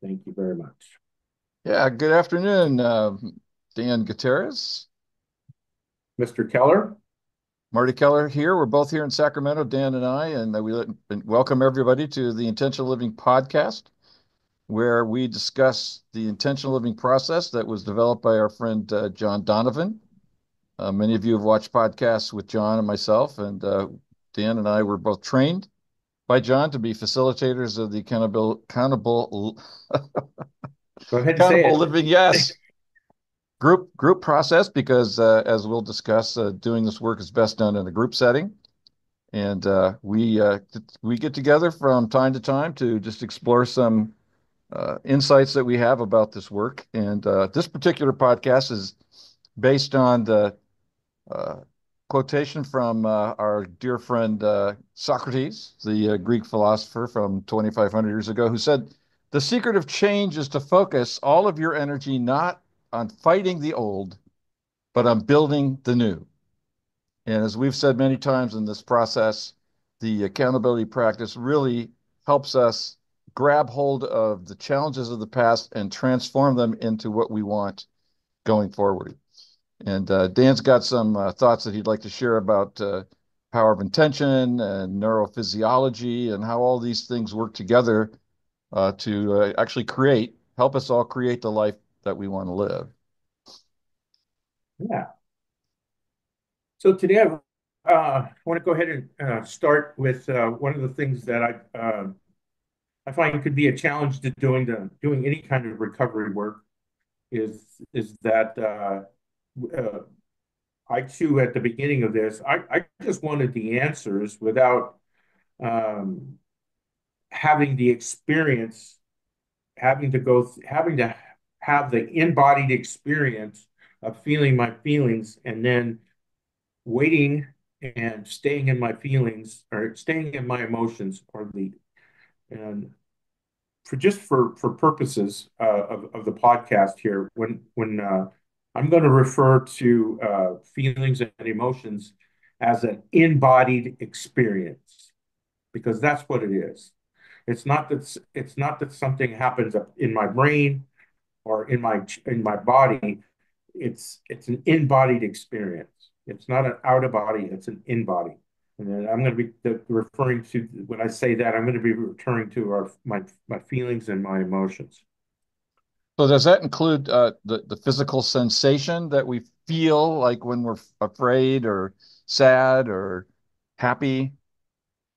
Thank you very much. Yeah, good afternoon, Dan Gutierrez, Mr. Keller? Marty Keller here. We're both here in Sacramento, Dan and I, and welcome everybody to the Intentional Living podcast, where we discuss the intentional living process that was developed by our friend John Donovan. Many of you have watched podcasts with John and myself, and Dan and I were both trained by John to be facilitators of the Go ahead and say accountable it. living. Yes. Group process because as we'll discuss, doing this work is best done in a group setting, and we get together from time to time to just explore some insights that we have about this work. And this particular podcast is based on the uh, quotation from our dear friend Socrates, the Greek philosopher from 2,500 years ago, who said, "The secret of change is to focus all of your energy not on fighting the old, but I'm building the new." And as we've said many times in this process, the accountability practice really helps us grab hold of the challenges of the past and transform them into what we want going forward. And Dan's got some thoughts that he'd like to share about power of intention and neurophysiology and how all these things work together to actually help us all create the life that we want to live. Yeah. So today I want to go ahead and start with one of the things that I find could be a challenge to doing any kind of recovery work is that uh, I too at the beginning of this I just wanted the answers without um, having the experience, having to have the embodied experience of feeling my feelings and then waiting and staying in my feelings or staying in my emotions or the and for purposes of the podcast here when I'm going to refer to feelings and emotions as an embodied experience because that's what it is. It's not that something happens up in my brain or in my body. It's an embodied experience. It's not an out of body, it's an in body. And then I'm going to be referring to when I say that, I'm going to be referring to my feelings and my emotions. So does that include the physical sensation that we feel like when we're afraid or sad or happy?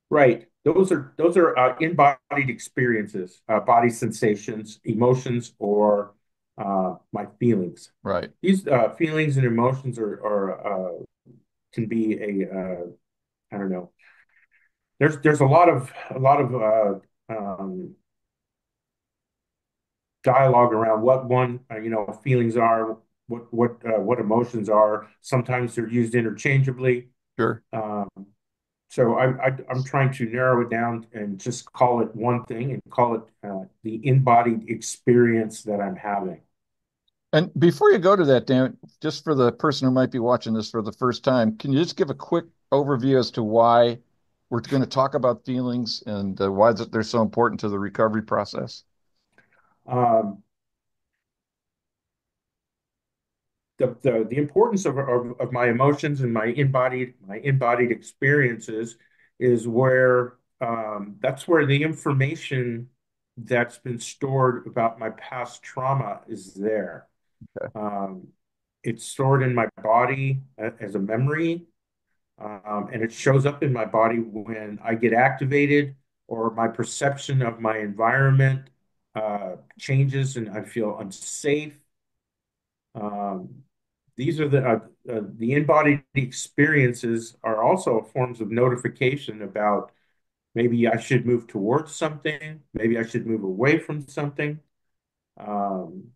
Right. Those are embodied experiences, body sensations, emotions, or my feelings. Right. These feelings and emotions are can be I don't know. There's a lot of dialogue around what feelings are, what emotions are. Sometimes they're used interchangeably. Sure. Um, so I'm trying to narrow it down and just call it one thing and call it the embodied experience that I'm having. And before you go to that, Dan, just for the person who might be watching this for the first time, can you just give a quick overview as to why we're going to talk about feelings and why they're so important to the recovery process? Um, the importance of my emotions and my embodied experiences is where that's where the information that's been stored about my past trauma is there. Okay. Um, it's stored in my body as a memory, and it shows up in my body when I get activated or my perception of my environment changes and I feel unsafe. Um, these are the embodied experiences are also forms of notification about maybe I should move towards something, maybe I should move away from something. Um,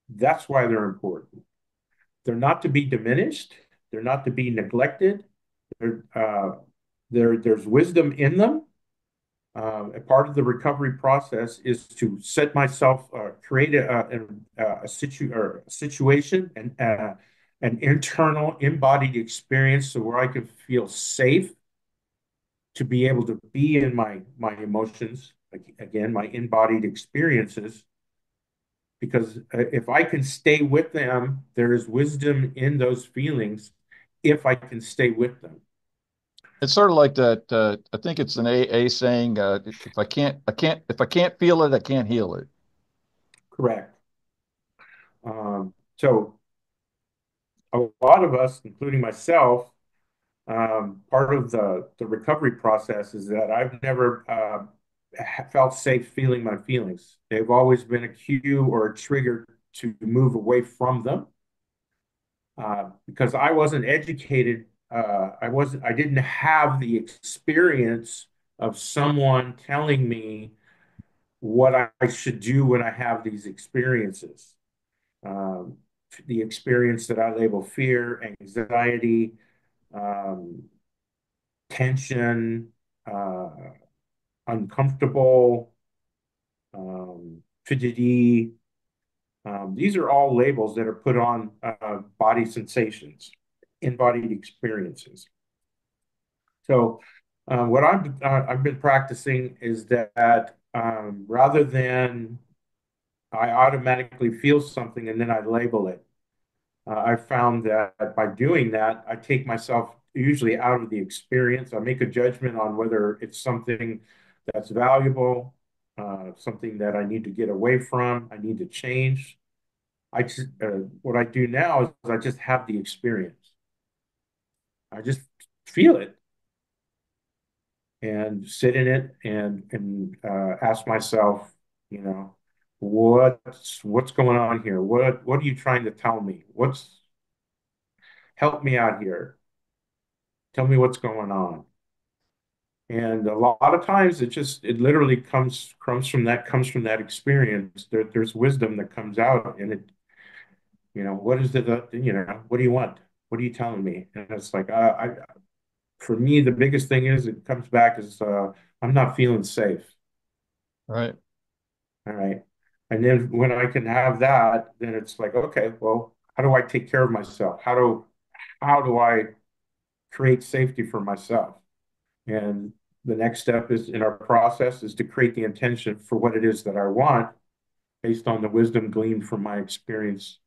that's why they're important. They're not to be diminished. They're not to be neglected. They're, uh, there's wisdom in them. A part of the recovery process is to set myself, create a situation and an internal embodied experience so where I can feel safe to be able to be in my emotions like, again, my embodied experiences, because if I can stay with them, there is wisdom in those feelings if I can stay with them. It's sort of like that. I think it's an AA saying, if if I can't feel it, I can't heal it. Correct. So a lot of us, including myself, part of the recovery process is that I've never felt safe feeling my feelings. They've always been a cue or a trigger to move away from them because I wasn't educated. I didn't have the experience of someone telling me what I should do when I have these experiences. Um, the experience that I label fear, anxiety, um, tension, uh, uncomfortable, fidgety. These are all labels that are put on body sensations, embodied experiences. So, what I've been practicing is that rather than I automatically feel something and then I label it, I found that by doing that, I take myself usually out of the experience. I make a judgment on whether it's something that's valuable, something that I need to get away from, I need to change. What I do now is I just have the experience. I just feel it and sit in it and ask myself, you know, what's going on here? What are you trying to tell me? What's help me out here? Tell me what's going on. And a lot of times it literally comes from that experience. There's wisdom that comes out and it, what is it that, what do you want? What are you telling me? And it's like, for me, the biggest thing is it comes back is, I'm not feeling safe. Right. All right. And then when I can have that, then it's like, okay, well, how do I take care of myself? How do I create safety for myself? And the next step is in our process is to create the intention for what it is that I want based on the wisdom gleaned from my experience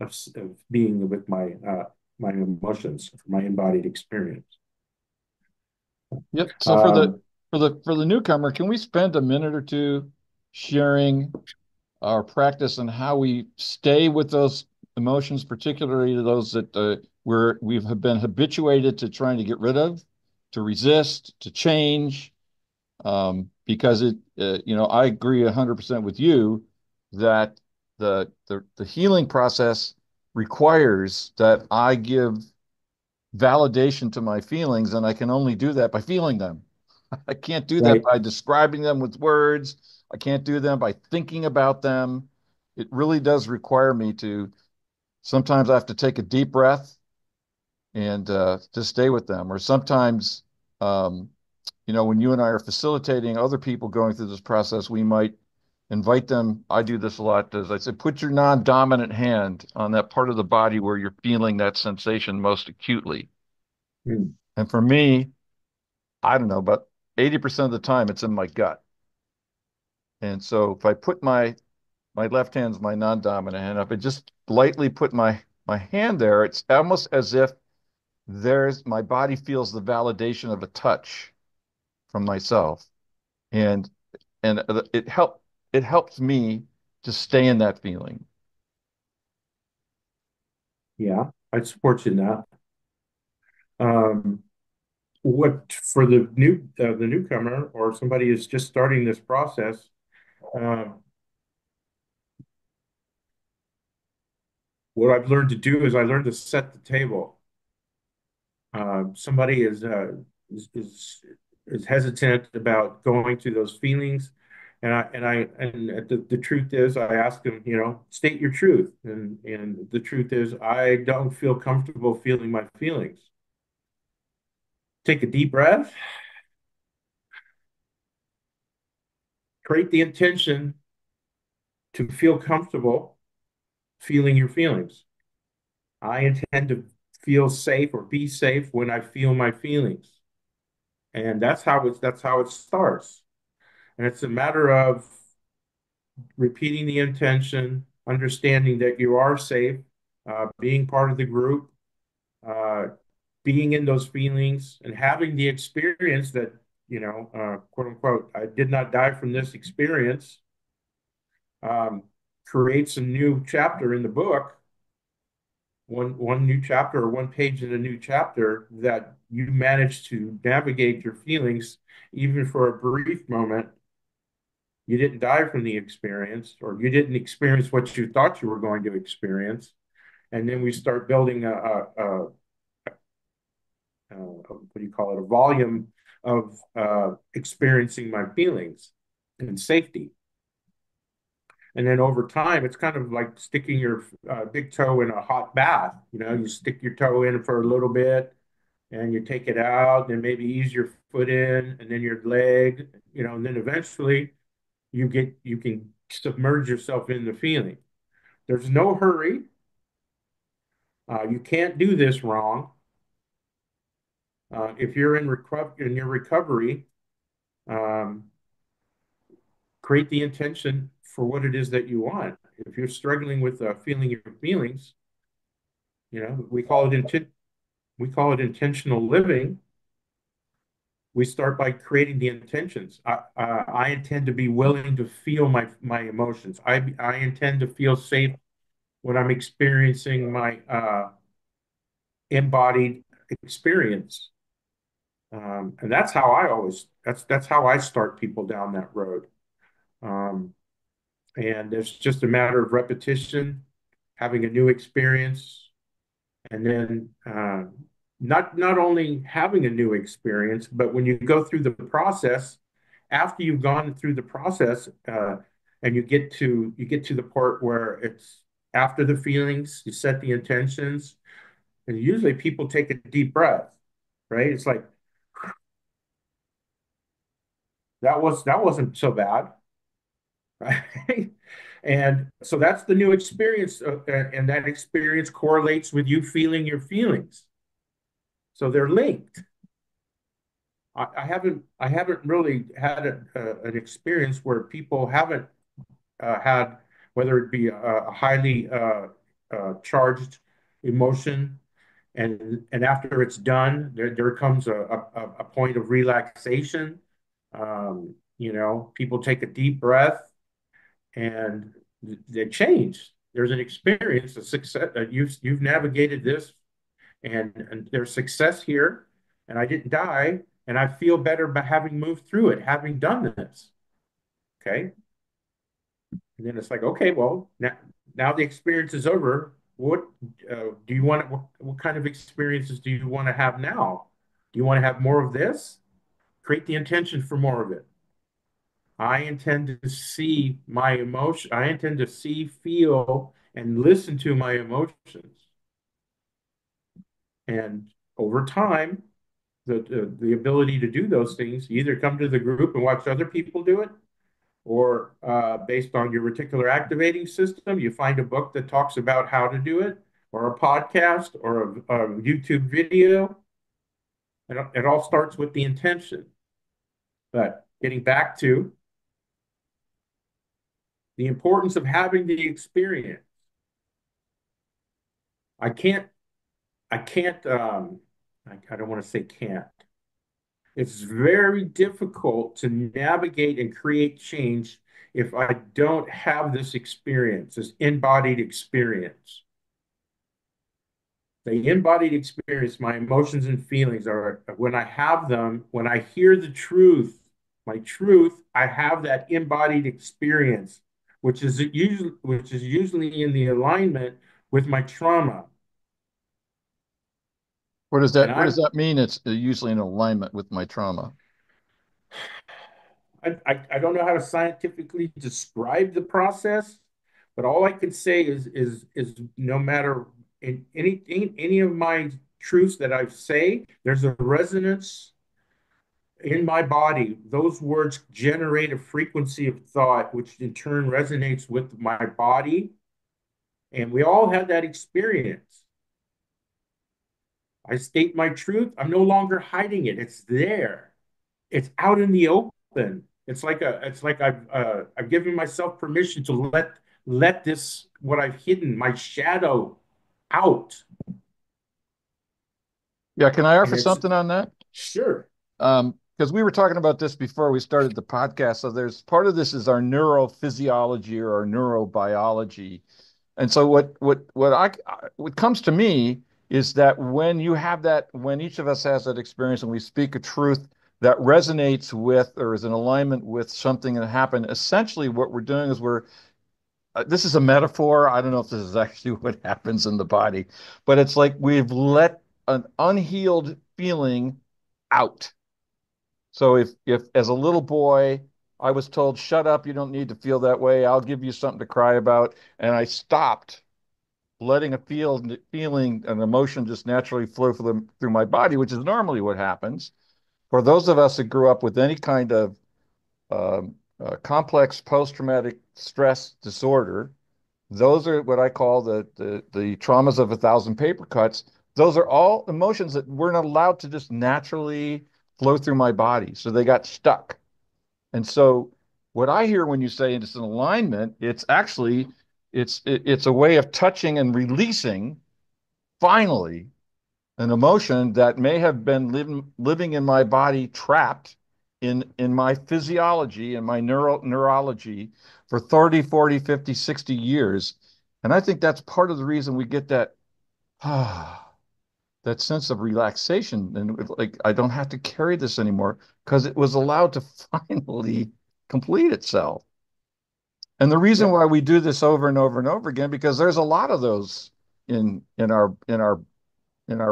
of being with my emotions, my embodied experience. Yep. So Um, for the newcomer, can we spend a minute or two sharing our practice and how we stay with those emotions, particularly those that we've been habituated to trying to get rid of, to resist, to change, because I agree 100% with you that the healing process requires that I give validation to my feelings, and I can only do that by feeling them. I can't do that right. by describing them with words. I can't do them by thinking about them. It really does require me to sometimes I have to take a deep breath and to stay with them. Or sometimes, um, when you and I are facilitating other people going through this process, we might invite them. I do this a lot. As I said, put your non-dominant hand on that part of the body where you're feeling that sensation most acutely. Mm. And for me, I don't know, but 80% of the time it's in my gut. And so if I put my left hand's my non-dominant hand up and just lightly put my hand there, it's almost as if there's my body feels the validation of a touch from myself. And it helps me to stay in that feeling. Yeah, I support you in that. Um, what for the newcomer or somebody who's just starting this process, um, what I've learned to do is I learned to set the table. Somebody is hesitant about going through those feelings, and the truth is, I ask them, state your truth, and the truth is, I don't feel comfortable feeling my feelings. Take a deep breath, create the intention to feel comfortable feeling your feelings. I intend to feel safe or be safe when I feel my feelings. And that's how it starts. And it's a matter of repeating the intention, understanding that you are safe, being part of the group, uh, being in those feelings, and having the experience that, quote unquote, I did not die from this experience, um, creates a new chapter in the book, one new chapter or one page in a new chapter that you managed to navigate your feelings, even for a brief moment. You didn't die from the experience, or you didn't experience what you thought you were going to experience. And then we start building what do you call it, a volume of experiencing my feelings and safety. And then over time, it's kind of like sticking your big toe in a hot bath. You stick your toe in for a little bit and you take it out, and maybe ease your foot in, and then your leg, and then eventually you can submerge yourself in the feeling. There's no hurry. You can't do this wrong. If you're in your recovery, um, create the intention for what it is that you want. If you're struggling with feeling your feelings, we call it intentional living. We start by creating the intentions. I intend to be willing to feel my emotions. I intend to feel safe when I'm experiencing my embodied experience. And that's how I start people down that road. Um, and it's just a matter of repetition, having a new experience, and then not only having a new experience, but when you go through the process, after you've gone through the process, and you get to the part where it's after the feelings, you set the intentions, and usually people take a deep breath, right? It's like that wasn't so bad, right? And so that's the new experience, and that experience correlates with you feeling your feelings. So they're linked. I haven't really had an experience where people haven't had, whether it be a highly charged emotion, and after it's done, there comes a point of relaxation. People take a deep breath and they change. There's an experience, a success. You've navigated this, and there's success here, and I didn't die, and I feel better by having moved through it, having done this. Okay, and then it's like, okay, well, now the experience is over. What do you want? What kind of experiences do you want to have now? Do you want to have more of this? Create the intention for more of it. I intend to see my emotion. I intend to see, feel, and listen to my emotions. And over time, the ability to do those things, you either come to the group and watch other people do it, or based on your reticular activating system, you find a book that talks about how to do it, or a podcast, or a YouTube video. And it all starts with the intention. But getting back to the importance of having the experience, I can't, I can't, I don't want to say can't. It's very difficult to navigate and create change if I don't have this experience, this embodied experience. The embodied experience, my emotions and feelings are when I have them, when I hear the truth, my truth, I have that embodied experience, which is usually in the alignment with my trauma. And What does that mean? It's usually in alignment with my trauma. I don't know how to scientifically describe the process, but all I can say is no matter in any of my truths that I say, there's a resonance in my body. Those words generate a frequency of thought, which in turn resonates with my body. And we all have that experience. I state my truth. I'm no longer hiding it. It's there. It's out in the open. it's like I've given myself permission to let this what I've hidden, my shadow, out. Yeah, can I And offer it's something on that? sure. Because we were talking about this before we started the podcast. So there's part of this is our neurophysiology or our neurobiology. And so what comes to me is that when you have that, when each of us has that experience and we speak a truth that resonates with or is in alignment with something that happened, essentially what we're doing is this is a metaphor. I don't know if this is actually what happens in the body, but it's like we've let an unhealed feeling out. So if as a little boy I was told, "Shut up, you don't need to feel that way. I'll give you something to cry about," and I stopped letting feeling an emotion just naturally flow through my body, which is normally what happens. For those of us that grew up with any kind of complex post-traumatic stress disorder, those are what I call the traumas of a thousand paper cuts. Those are all emotions that were not allowed to just naturally flow through my body. So they got stuck. And so what I hear when you say it's an alignment, it's actually it's a way of touching and releasing finally an emotion that may have been living in my body trapped in my physiology and my neurology for 30, 40, 50, 60 years. And I think that's part of the reason we get that that sense of relaxation and like I don't have to carry this anymore because it was allowed to finally complete itself. And the reason Yep. why we do this over and over and over again because there's a lot of those in our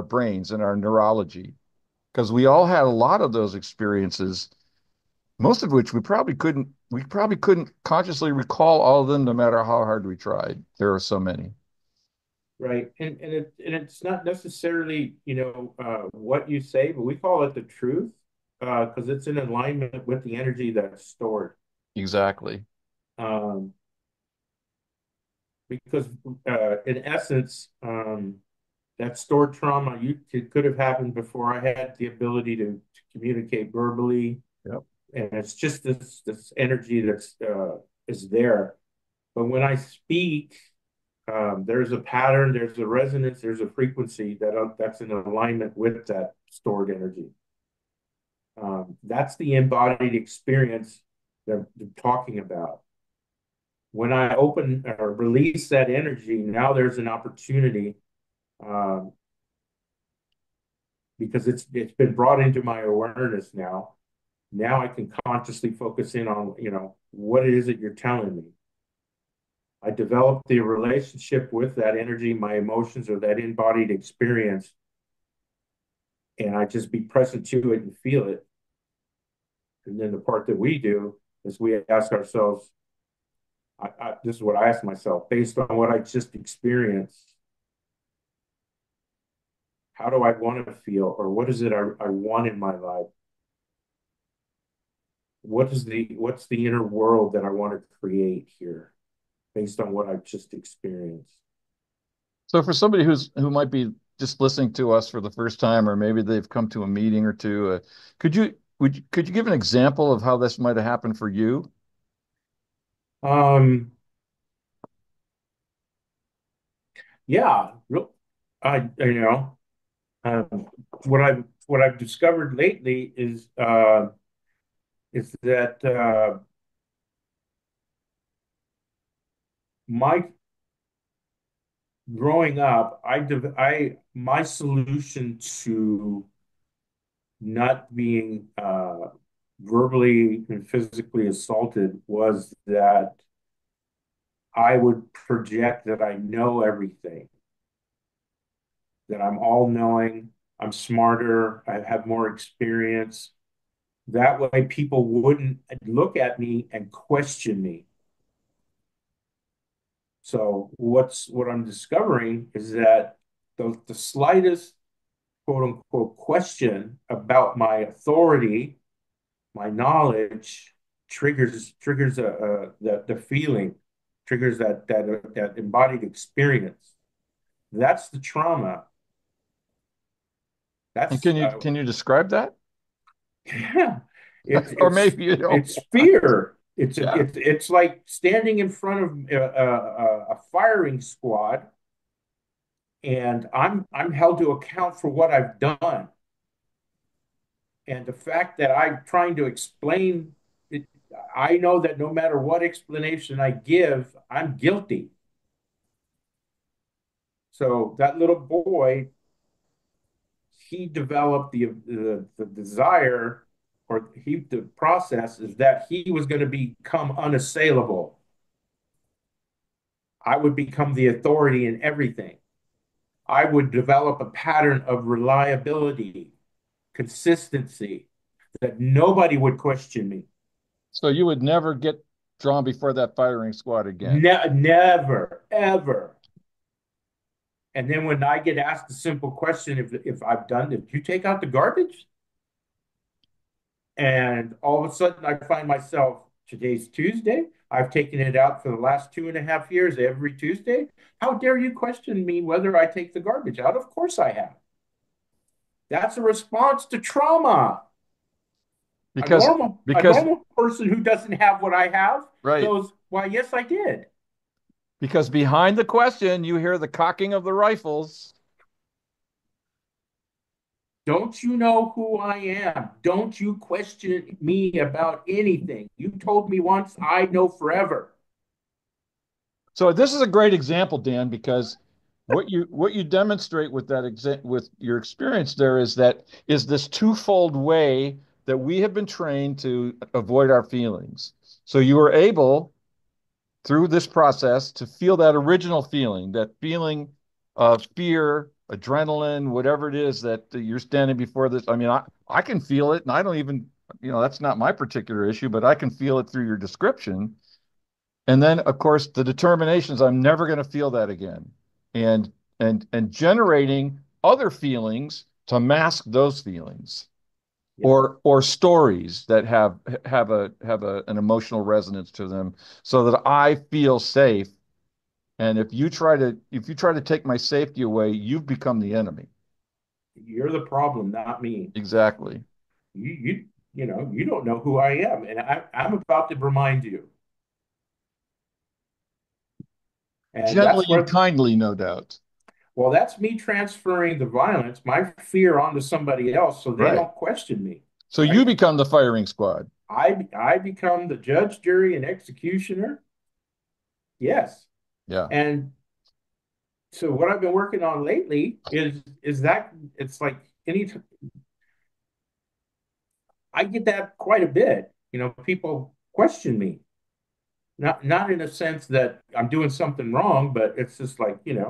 brains, in our neurology, because we all had a lot of those experiences, most of which we probably couldn't consciously recall all of them, no matter how hard we tried. There are so many. Right. And it's not necessarily, what you say, but we call it the truth, because it's in alignment with the energy that's stored. Exactly. Um, because in essence, that stored trauma it could have happened before I had the ability to communicate verbally, Yep. and it's just this energy that's is there. But when I speak, there's a pattern, there's a resonance, there's a frequency that's in alignment with that stored energy. That's the embodied experience that I'm talking about. When I open or release that energy, now there's an opportunity, um, because it's been brought into my awareness now. Now I can consciously focus in on, what it is that you're telling me. I develop the relationship with that energy, my emotions, or that embodied experience, and I just be present to it and feel it. And then the part that we do is we ask ourselves, this is what I ask myself, based on what I just experienced, how do I want to feel, or what is it I want in my life? What's the inner world that I want to create here based on what I've just experienced? So for somebody who might be just listening to us for the first time, or maybe they've come to a meeting or two, could you give an example of how this might have happened for you? Um, yeah, I um, what I've discovered lately is that my growing up, I my solution to not being verbally and physically assaulted was that I would project that I know everything, that I'm all knowing, I'm smarter, I have more experience. That way, people wouldn't look at me and question me. So, what I'm discovering is that the slightest quote unquote question about my authority, my knowledge, triggers the feeling, triggers that embodied experience. That's the trauma. And That's can you describe that? yeah. It's Or it's maybe you don't. it's fear. Yeah. It's like standing in front of a firing squad, and I'm held to account for what I've done. And the fact that I'm trying to explain it, I know that no matter what explanation I give, I'm guilty. So that little boy, he developed the desire, or the process is that he was going to become unassailable. I would become the authority in everything. I would develop a pattern of reliability, consistency, that nobody would question me. So you would never get drawn before that firing squad again. Never, ever. And then when I get asked a simple question, if I've done, did you take out the garbage? And all of a sudden I find myself, today's Tuesday. I've taken it out for the last 2.5 years, every Tuesday. How dare you question me whether I take the garbage out? Of course I have. That's a response to trauma. A Because normal, a because normal person who doesn't have what I have right. goes, why, yes, I did. Because behind the question, you hear the cocking of the rifles. Don't you know who I am? Don't you question me about anything. You told me once, I know forever. So this is a great example, Dan, because what you demonstrate with with your experience there is this twofold way that we have been trained to avoid our feelings. So you were able through this process to feel that original feeling, that feeling of fear, adrenaline, whatever it is that you're standing before this. I mean, I can feel it, and I don't even, that's not my particular issue, but I can feel it through your description. And then, of course, the determination is I'm never going to feel that again, and and generating other feelings to mask those feelings, Yep. or stories that have an emotional resonance to them, so that I feel safe. And if you try to take my safety away, you've become the enemy. You're the problem, not me. Exactly. You, you don't know who I am. And I'm about to remind you. And Gently that's and where, kindly, no doubt. well, that's me transferring the violence, my fear onto somebody else so they Right. don't question me, So you right? become the firing squad. I become the judge, jury, and executioner. Yes. Yeah. And so what I've been working on lately is that it's like any I get that quite a bit. People question me, not in a sense that I'm doing something wrong, but it's just like, did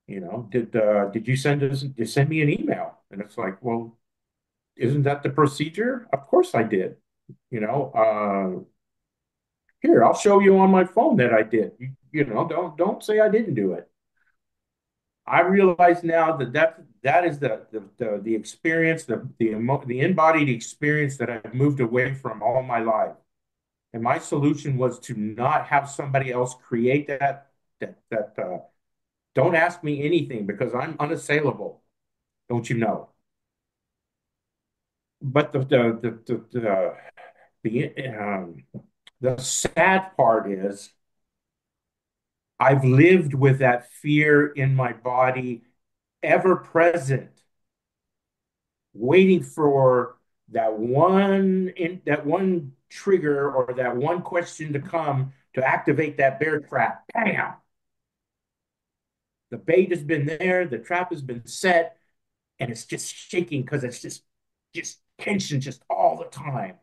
you send me an email? And it's like, well, isn't that the procedure? Of course I did. You know, Here, I'll show you on my phone that I did. Don't say I didn't do it. I realize now that is the experience, the embodied experience that I've moved away from all my life. And my solution was to not have somebody else create that don't ask me anything because I'm unassailable, don't you know? But the sad part is I've lived with that fear in my body, ever present, waiting for that one trigger or that one question to come to activate that bear trap. Bam! The bait has been there, the trap has been set, and it's just shaking because it's just tension just all the time.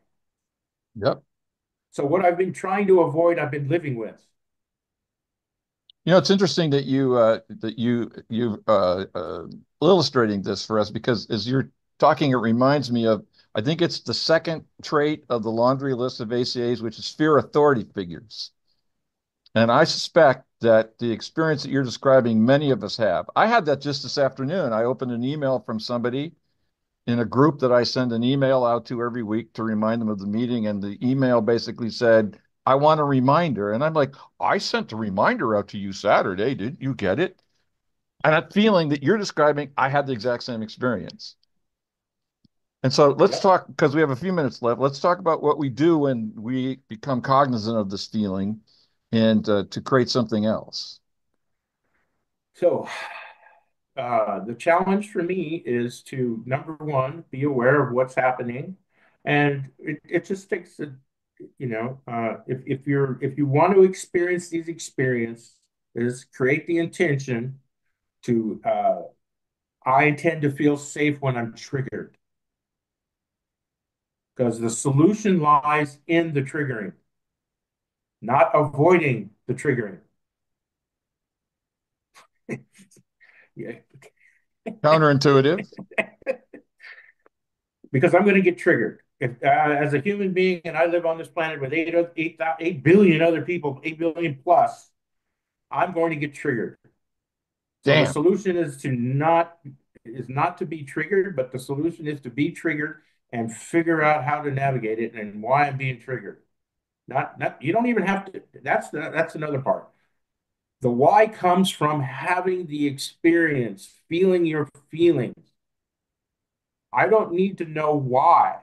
Yep. So what I've been trying to avoid, I've been living with. It's interesting that you illustrating this for us, because as you're talking, it reminds me of, I think it's the second trait of the laundry list of ACAs, which is fear authority figures. And I suspect that the experience that you're describing, many of us have. I had that just this afternoon. I opened an email from somebody in a group that I send an email out to every week to remind them of the meeting. And the email basically said, I want a reminder. And I'm like, I sent a reminder out to you Saturday. Didn't you get it? And that feeling that you're describing, I had the exact same experience. And so let's Yep. talk, because we have a few minutes left. Let's talk about what we do when we become cognizant of this feeling and to create something else. So the challenge for me is to, number one, be aware of what's happening. And it just takes a, if you want to experience these experiences, is create the intention to, I intend to feel safe when I'm triggered, because the solution lies in the triggering, not avoiding the triggering. Yeah. Counterintuitive. Because I'm going to get triggered. If, as a human being, and I live on this planet with 8 billion other people, 8 billion plus, I'm going to get triggered. So the Damn. solution is not to be triggered, but the solution is to be triggered and figure out how to navigate it and why I'm being triggered. Not you don't even have to. That's another part. The why comes from having the experience, feeling your feelings. I don't need to know why.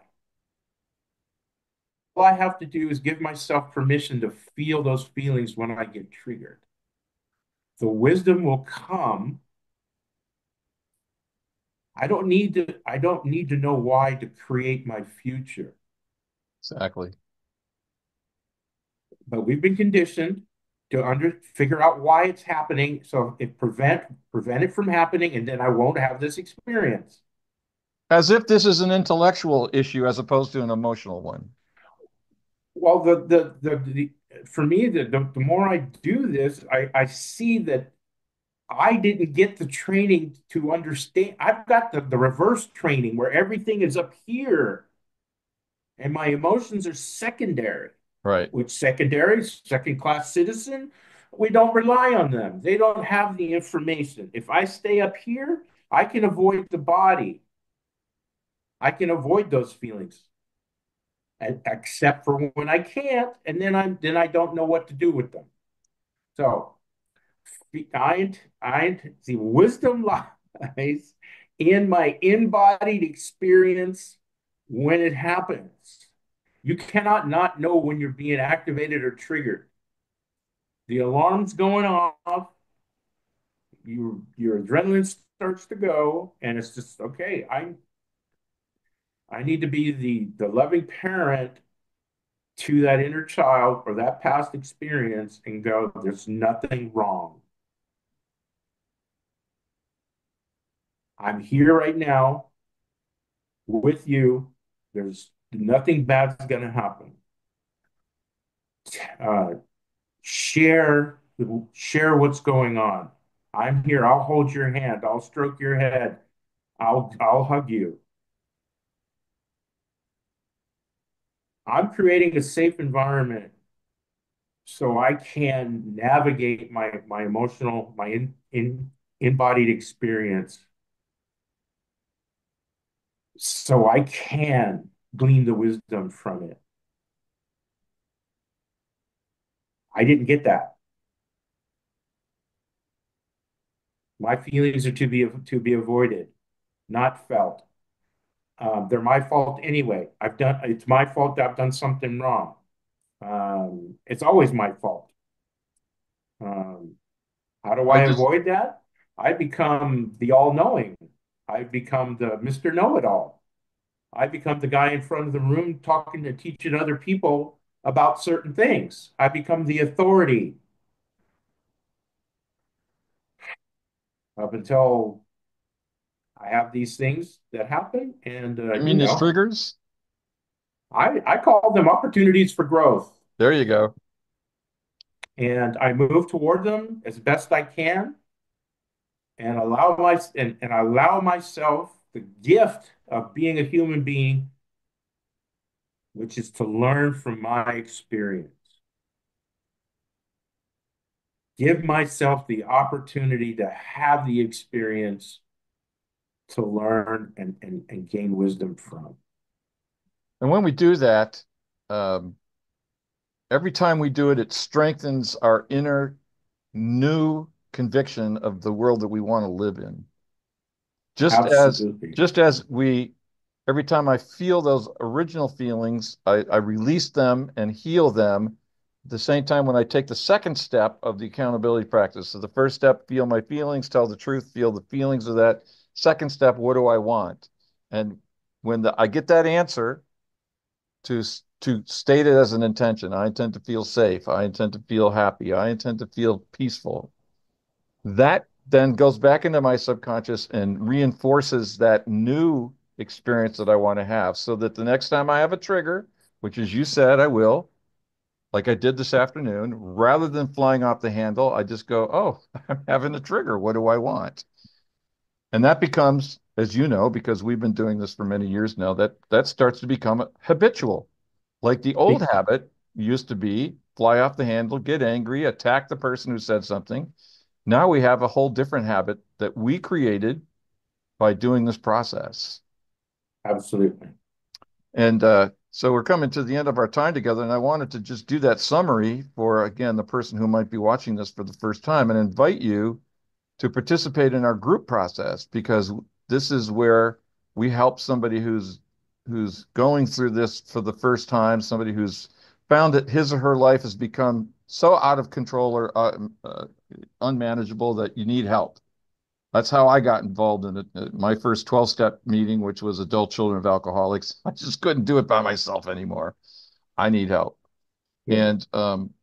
All I have to do is give myself permission to feel those feelings when I get triggered. The wisdom will come. I don't need to know why to create my future. Exactly. But we've been conditioned to figure out why it's happening. So it prevent it from happening, and then I won't have this experience. As if this is an intellectual issue as opposed to an emotional one. Well, for me, the more I do this, I see that I didn't get the training to understand. I've got the reverse training where everything is up here and my emotions are secondary, Right. which secondary, second class citizen, we don't rely on them. They don't have the information. If I stay up here, I can avoid the body. I can avoid those feelings, except for when I can't, and then I don't know what to do with them. So the wisdom lies in my embodied experience when it happens. You cannot not know when you're being activated or triggered. The alarm's going off, your adrenaline starts to go, and it's just okay. I need to be the loving parent to that inner child or that past experience and go, there's nothing wrong. I'm here right now with you. There's nothing bad's going to happen. Uh, share share what's going on. I'm here. I'll hold your hand. I'll stroke your head. I'll hug you. I'm creating a safe environment so I can navigate my emotional, my in embodied experience, so I can glean the wisdom from it. I didn't get that. My feelings are to be avoided, not felt. They're my fault anyway. It's my fault that I've done something wrong. It's always my fault. Um, how do I I just, avoid that? I become the all-knowing. I become the Mr. Know-it-all. I become the guy in front of the room talking and teaching other people about certain things. I become the authority up until I have these things that happen. And, you mean these triggers? I call them opportunities for growth. There you go. And I move toward them as best I can and allow myself the gift of being a human being, which is to learn from my experience. Give myself the opportunity to have the experience to learn and gain wisdom from. And when we do that, um, every time we do it, it strengthens our inner new conviction of the world that we want to live in. Just as Absolutely. just as we every time I feel those original feelings, I release them and heal them. At the same time, when I take the second step of the accountability practice, so the first step, feel my feelings, tell the truth, feel the feelings of that. Second step, what do I want? And when I get that answer, to to state it as an intention. I intend to feel safe. I intend to feel happy. I intend to feel peaceful. That then goes back into my subconscious and reinforces that new experience that I want to have so that the next time I have a trigger, which as you said, I will, like I did this afternoon, rather than flying off the handle, I just go, oh, I'm having a trigger. What do I want? And that becomes, as you know, because we've been doing this for many years now, that starts to become habitual. Like the old habit used to be fly off the handle, get angry, attack the person who said something. Now we have a whole different habit that we created by doing this process. Absolutely. And so we're coming to the end of our time together, and I wanted to just do that summary for, again, the person who might be watching this for the first time and invite you to participate in our group process because this is where we help somebody who's going through this for the first time, somebody who's found that his or her life has become so out of control or unmanageable that you need help. That's how I got involved in it. My first 12-step meeting, which was adult children of alcoholics. I just couldn't do it by myself anymore. I need help. Yeah. And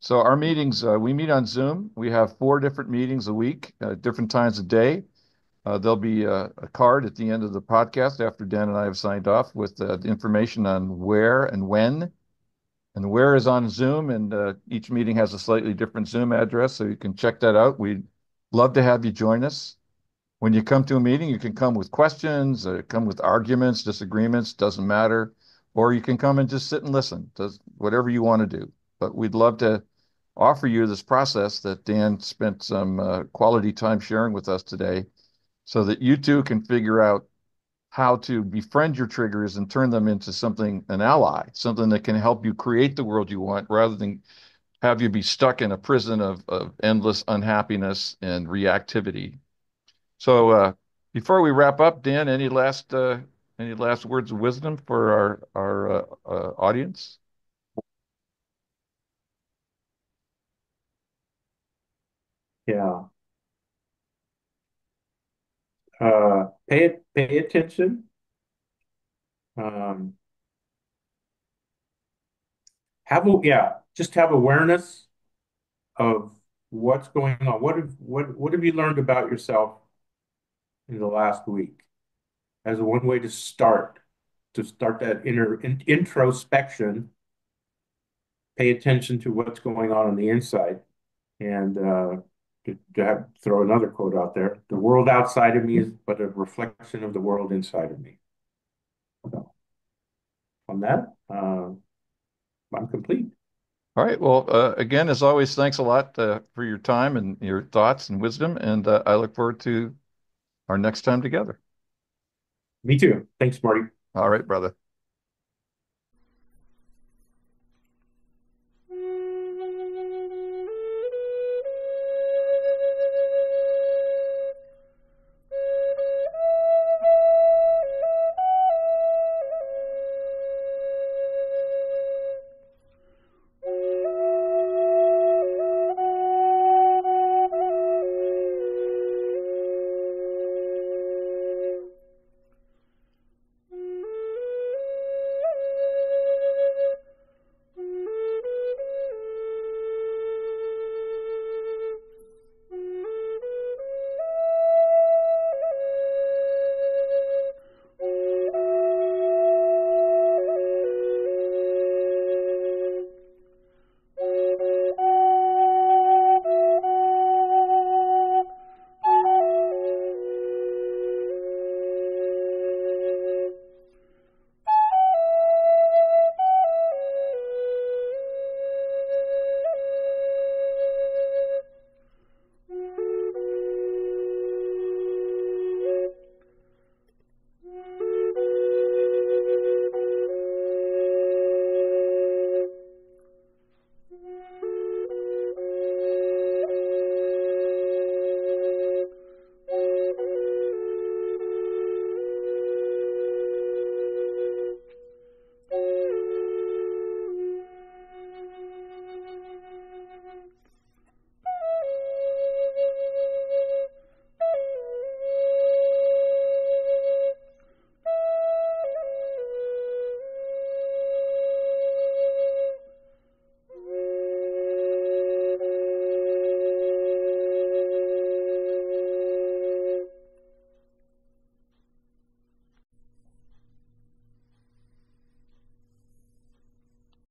so our meetings, we meet on Zoom. We have 4 different meetings a week, different times of day. There'll be a card at the end of the podcast after Dan and I have signed off with the information on where and when. And where is on Zoom, and each meeting has a slightly different Zoom address, so you can check that out. We'd love to have you join us. When you come to a meeting, you can come with questions, come with arguments, disagreements, doesn't matter. Or you can come and just sit and listen, does whatever you want to do. But we'd love to offer you this process that Dan spent some quality time sharing with us today so that you too can figure out how to befriend your triggers and turn them into something, an ally, something that can help you create the world you want rather than have you be stuck in a prison of endless unhappiness and reactivity. So before we wrap up, Dan, any last words of wisdom for our audience? Yeah. Pay attention. Um, just have awareness of what's going on. What have you learned about yourself in the last week? As one way to start that introspection. Pay attention to what's going on the inside, and throw another quote out there: "The world outside of me is but a reflection of the world inside of me." So on that, I'm complete. All right. Well, again, as always, thanks a lot for your time and your thoughts and wisdom, and I look forward to our next time together. Me too. Thanks, Marty. All right, brother.